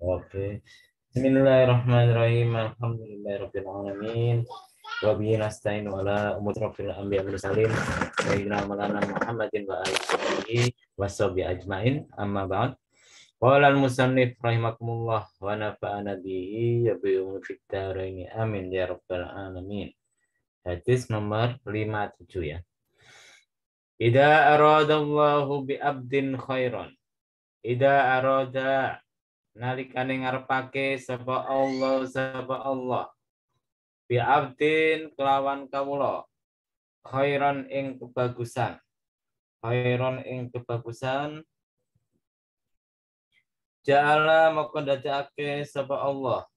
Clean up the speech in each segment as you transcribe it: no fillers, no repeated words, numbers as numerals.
Oke. Bismillahirrahmanirrahim. Alhamdulillahirabbil alamin. Wa bihi nasta'in ala umuri rabbil anbiya'i wal mursalin. Sayyidina Maulana Muhammadin wa alihi washabihi ajmain. Amma ba'd. Qala al-musannif rahimakumullah wa nafa'ana bihi wa bi umuri dharain. Amin ya rabbal alamin. Hadis nomor 57 ya. Idza aradallahu bi abdin khairan. Idza arada nalikane ngarepake sapa Allah bi abdin kelawan kawula khairan ing kebagusan ja'ala maka ndadekake sapa Allah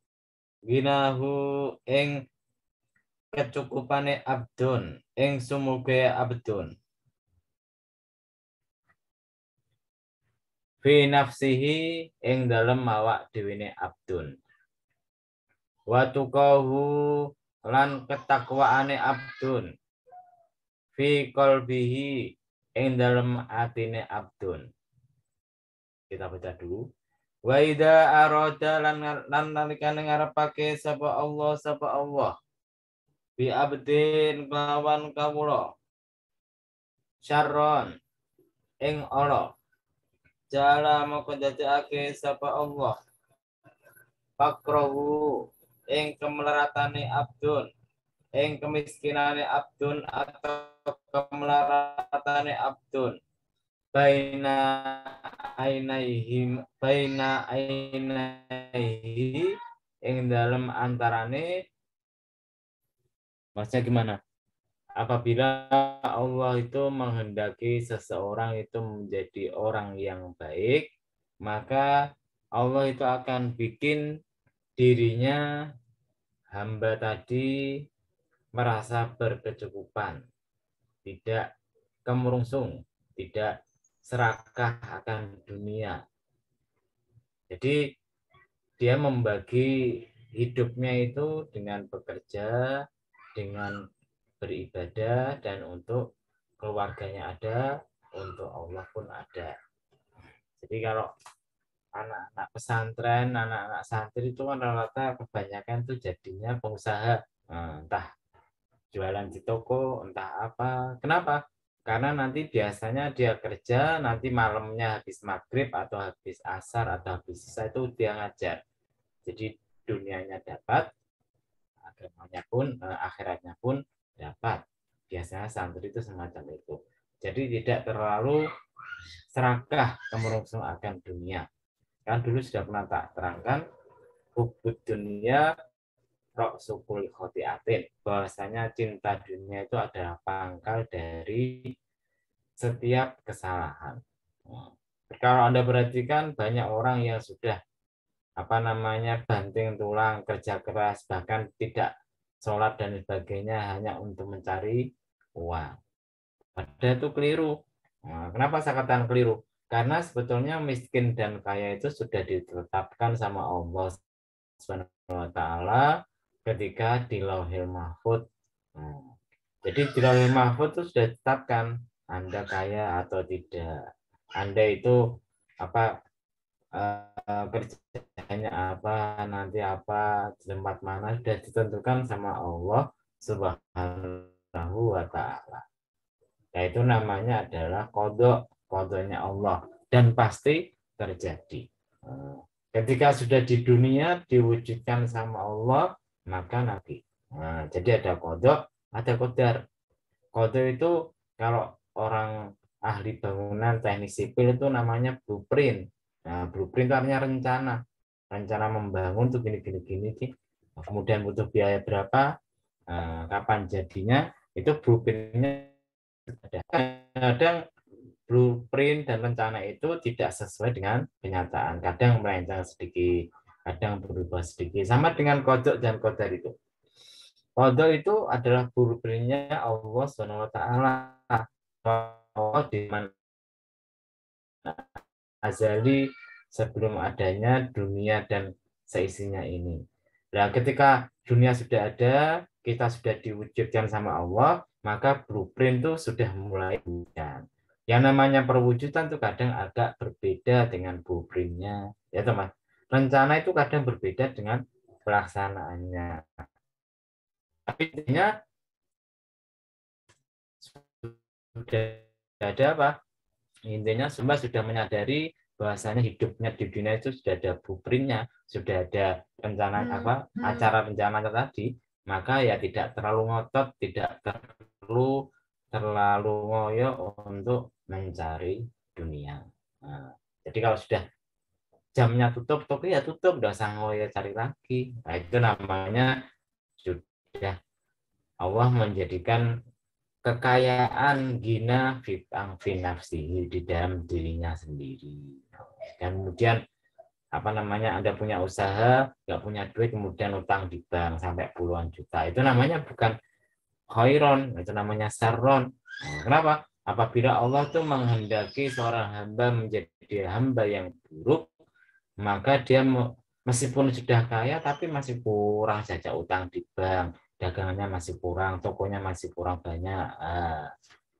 ginahu ing kecukupane abdun ing sumuge abdun fi nafsihi ing dalem awak dhewene abdun wa tuqahu lan ketakwaane abdun fi qalbihi ing dalem atine abdun. Kita baca dulu. Wa idza arada lan nalikane ngarepake sapa Allah bi abdin kelawan kawula syarron ing ala jala moko dadekake sapa Allah fakrahu ing kemelaratane abdun ing kemiskinane abdun atau kemelaratane abdun baina ainaihi ing dalam antarane. Maksudnya gimana? Apabila Allah itu menghendaki seseorang itu menjadi orang yang baik, maka Allah itu akan bikin dirinya hamba tadi merasa berkecukupan, tidak kemerungsung, tidak serakah akan dunia. Jadi dia membagi hidupnya itu dengan bekerja, dengan beribadah, dan untuk keluarganya ada, untuk Allah pun ada. Jadi kalau anak-anak pesantren, anak-anak santri itu kan rata-rata kebanyakan tuh jadinya pengusaha, entah jualan di toko, entah apa. Kenapa? Karena nanti biasanya dia kerja, nanti malamnya habis maghrib atau habis asar atau habis sisa itu dia ngajar. Jadi dunianya dapat, agamanya pun, akhiratnya pun dapat. Biasanya santri itu semacam itu. Jadi tidak terlalu serakah kemerungsung akan dunia. Kan dulu sudah pernah tak terangkan, hubud dunia rok sukul khotiatin, bahwasanya cinta dunia itu adalah pangkal dari setiap kesalahan. Kalau Anda perhatikan banyak orang yang sudah banting tulang, kerja keras, bahkan tidak sholat dan sebagainya hanya untuk mencari uang. Padahal itu keliru. Kenapa saya katakan keliru? Karena sebetulnya miskin dan kaya itu sudah ditetapkan sama Allah Subhanahu wa taala ketika di Lauhil Mahfuz. Jadi di Lauhil Mahfuz itu sudah ditetapkan Anda kaya atau tidak. Anda itu kerjanya apa, nanti apa, di tempat mana sudah ditentukan sama Allah Subhanahu wa taala. Yaitu namanya adalah kodoknya Allah dan pasti terjadi. Ketika sudah di dunia diwujudkan sama Allah, maka nanti. Jadi ada kodok, ada kodar. Kodok itu kalau orang ahli bangunan teknik sipil itu namanya blueprint. Nah, blueprint itu artinya rencana membangun tuh gini. Kemudian butuh biaya berapa, kapan jadinya, itu blueprintnya ada. Kadang blueprint dan rencana itu tidak sesuai dengan kenyataan. Kadang melenceng sedikit, kadang berubah sedikit. Sama dengan kodok dan kodar itu. Kodok itu adalah blueprintnya Allah SWT. Allah di mana azali sebelum adanya dunia dan seisinya ini. Nah, ketika dunia sudah ada, kita sudah diwujudkan sama Allah, maka blueprint itu sudah mulai berwujud. Yang namanya perwujudan itu kadang agak berbeda dengan blueprintnya, ya teman. rencana itu kadang berbeda dengan pelaksanaannya. Tapi intinya sudah ada apa? Intinya semua sudah menyadari bahwasanya hidupnya di dunia itu sudah ada blueprint-nya, sudah ada rencana acara rencananya tadi, maka ya tidak terlalu ngotot, tidak perlu terlalu ngoyo untuk mencari dunia. Nah, jadi kalau sudah jamnya tutup, toko ya tutup, udah usah ngoyo cari lagi. Nah, itu namanya sudah Allah menjadikan kekayaan gina fitang finafsi di dalam dirinya sendiri. Dan kemudian apa namanya, Anda punya usaha, nggak punya duit, kemudian utang di bank sampai puluhan juta. Itu namanya bukan khairon, itu namanya sarron. Nah, kenapa? Apabila Allah tuh menghendaki seorang hamba menjadi hamba yang buruk, maka dia meskipun sudah kaya tapi masih kurang saja utang di bank, dagangannya masih kurang, tokonya masih kurang banyak.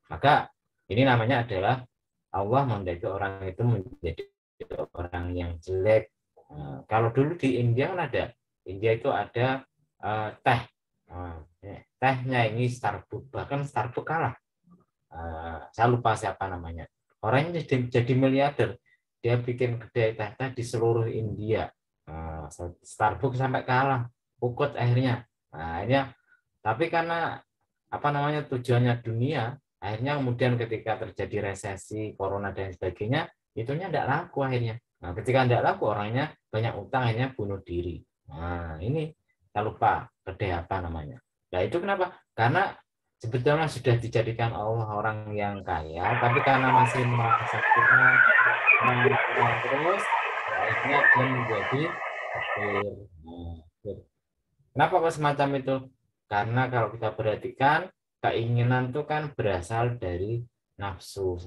Maka ini namanya adalah Allah menghendaki orang itu menjadi orang yang jelek. Kalau dulu di India kan ada, India itu ada teh. Tehnya ini Starbucks, bahkan Starbucks kalah. Saya lupa siapa namanya. Orangnya jadi miliarder. Dia bikin kedai teh di seluruh India. Starbucks sampai kalah, pukul akhirnya. Nah, akhirnya, tapi karena apa namanya tujuannya dunia, akhirnya kemudian ketika terjadi resesi, corona dan sebagainya, itunya tidak laku akhirnya. Nah, ketika tidak laku, orangnya banyak utang, akhirnya bunuh diri. Nah, ini saya lupa kedai apa namanya. Nah, itu kenapa? Karena sebetulnya sudah dijadikan Allah orang yang kaya, tapi karena masih merasa kurang, terus, akhirnya dia menjadi fakir. Nah, kenapa kok semacam itu? Karena kalau kita perhatikan, keinginan itu kan berasal dari nafsu,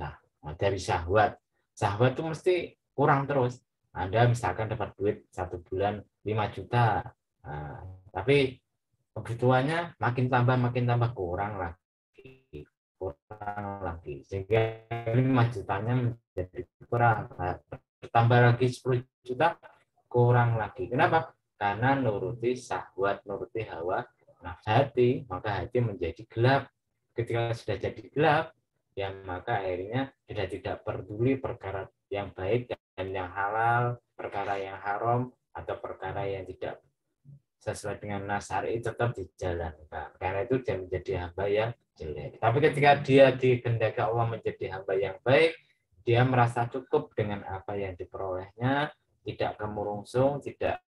dari syahwat. Syahwat itu mesti kurang terus. Anda misalkan dapat duit 1 bulan 5 juta, nah, tapi kebutuhannya makin tambah kurang lagi, sehingga 5 jutanya menjadi kurang. Nah, bertambah lagi 10 juta, kurang lagi. Kenapa? Karena nuruti syahwat, nuruti hawa nafsu hati, maka hati menjadi gelap. Ketika sudah jadi gelap, ya maka akhirnya sudah tidak peduli perkara yang baik dan yang halal, perkara yang haram, atau perkara yang tidak sesuai dengan nas syar'i tetap dijalankan. Karena itu dia menjadi hamba yang jelek. Tapi ketika dia dikehendaki Allah menjadi hamba yang baik, dia merasa cukup dengan apa yang diperolehnya, tidak kemurungsung, tidak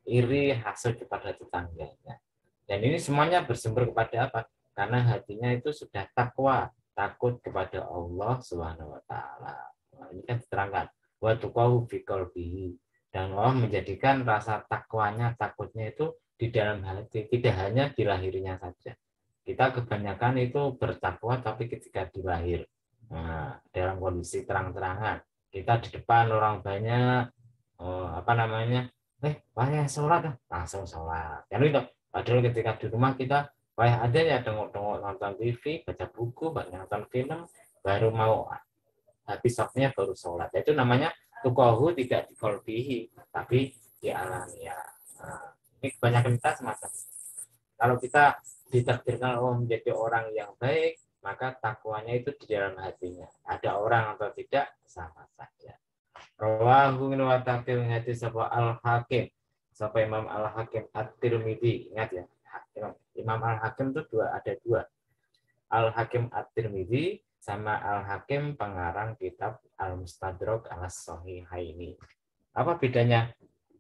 iri, hasut kepada tetangganya. Dan ini semuanya bersumber kepada apa? Karena hatinya itu sudah takwa, takut kepada Allah Subhanahu wa taala. Nah, ini kan diterangkan wa tuqahu fi qalbihi, dan Allah menjadikan rasa takwanya, takutnya itu di dalam hati, tidak hanya di lahirnya saja. Kita kebanyakan itu bertakwa tapi ketika di lahir, nah, dalam kondisi terang-terangan, kita di depan orang banyak, apa namanya, wah sholat, langsung sholat. Kan itu. Padahal ketika di rumah kita, wah ada ya tengok-tengok nonton TV, baca buku, nonton film, baru mau habis waktunya baru sholat. Itu namanya tukohu tidak dikolbihi, tapi dialami ya. Nah, ini kebanyakan kita semacam. Kalau kita ditakdirkan Allah menjadi orang yang baik, maka takwanya itu di dalam hatinya. Ada orang atau tidak, sama saja. Rawahu min wa taqil hadis sapa Al-Hakim. Sapa Imam Al-Hakim At-Tirmidzi. Ingat ya. Imam Al-Hakim itu ada dua. Al-Hakim At-Tirmidzi sama Al-Hakim pengarang kitab Al-Mustadrak As-Sahihaini. Apa bedanya?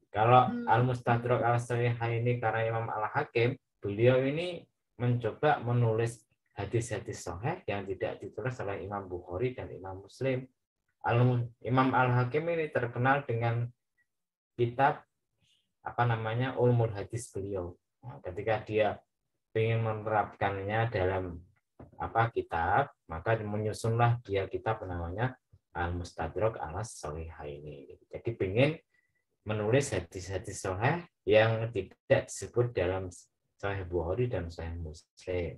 Kalau Al-Mustadrak As-Sahihaini karena Imam Al-Hakim, beliau ini mencoba menulis hadis-hadis sahih yang tidak ditulis oleh Imam Bukhari dan Imam Muslim. Imam Al-Hakim ini terkenal dengan kitab apa namanya Ulumul Hadis beliau. Nah, ketika dia ingin menerapkannya dalam apa kitab, maka menyusunlah dia kitab namanya Al-Mustadrak As-Sahihaini. Jadi ingin menulis hadis-hadis sahih yang tidak disebut dalam Sahih Bukhari dan Sahih Muslim.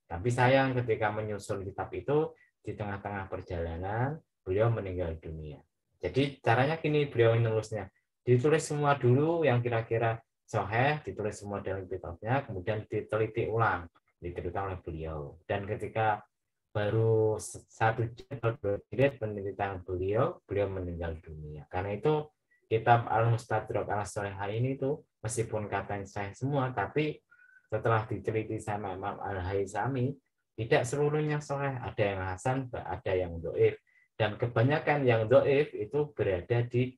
Tapi sayang ketika menyusun kitab itu di tengah-tengah perjalanan beliau meninggal dunia. Jadi caranya gini, beliau menulisnya. Ditulis semua dulu yang kira-kira sahih, ditulis semua dalam kitabnya, kemudian diteliti ulang, diteliti oleh beliau. Dan ketika baru 1 jilid atau 2 jilid penelitian beliau meninggal dunia. Karena itu kitab Al-Mustadrak Al-Shalihain itu meskipun katanya sahih semua, tapi setelah diteliti sama Imam Al-Haythami, tidak seluruhnya sahih, ada yang hasan, ada yang dhaif. Dan kebanyakan yang dhaif itu berada di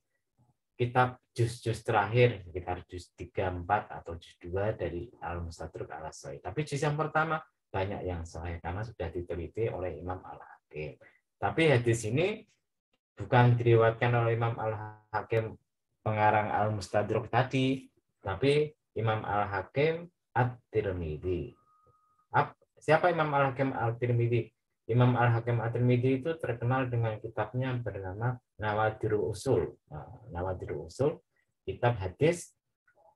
kitab juz-juz terakhir, sekitar juz 3, 4, atau juz 2 dari Al-Mustadrak Al-Shalihain. Tapi juz yang pertama banyak yang sahih karena sudah diteliti oleh Imam Al-Hakim. Tapi hadis ini bukan diriwayatkan oleh Imam Al-Hakim pengarang Al-Mustadrak tadi, tapi Imam Al-Hakim At-Tirmidzi. Siapa Imam Al-Hakim At-Tirmidzi? Imam Al-Hakim At-Tirmidzi itu terkenal dengan kitabnya bernama Nawadirul Usul. Nawadirul Usul, kitab hadis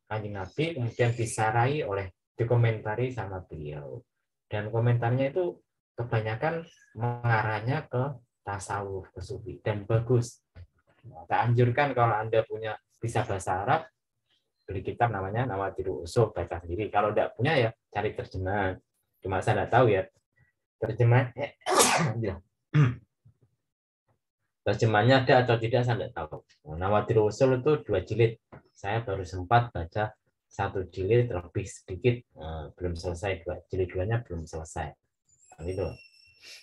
Kanjeng Nabi, kemudian disarai oleh, dikomentari sama beliau. Dan komentarnya itu kebanyakan mengarahnya ke tasawuf, ke sufi, dan bagus. Saya anjurkan kalau Anda bisa bahasa Arab, beli kitab namanya Nawadirul Usul, baca sendiri. Kalau tidak punya ya cari terjemahan. Cuma saya tidak tahu ya terjemahan. Terjemahannya ada atau tidak saya tidak tahu. Nawadirul Usul itu 2 jilid. Saya baru sempat baca 1 jilid lebih sedikit, belum selesai, jilid 2-nya belum selesai. Gitu.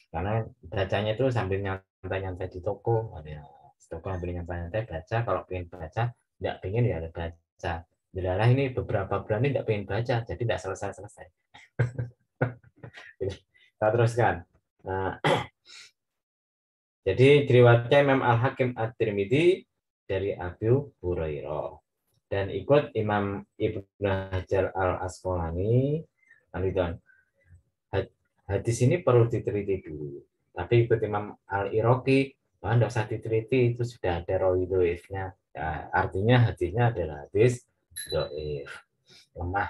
Karena bacanya itu sambil nyantai-nyantai di toko, sambil nyantai-nyantai baca. Kalau pengen baca, tidak pengen ya baca. Jelas ini beberapa bulan ini tidak pengen baca, jadi tidak selesai-selesai. Kita teruskan. Nah, jadi diriwayatkan Imam Al-Hakim At-Tirmidzi dari Abu Hurairah. Dan ikut Imam Ibnu Hajar Al-Asqalani. Hadis ini perlu diteliti dulu. Tapi ikut Imam Al-Iraqi, tidak usah diteliti, itu sudah ada rawi dhaifnya. Ya, artinya hadisnya adalah hadis dhaif, lemah.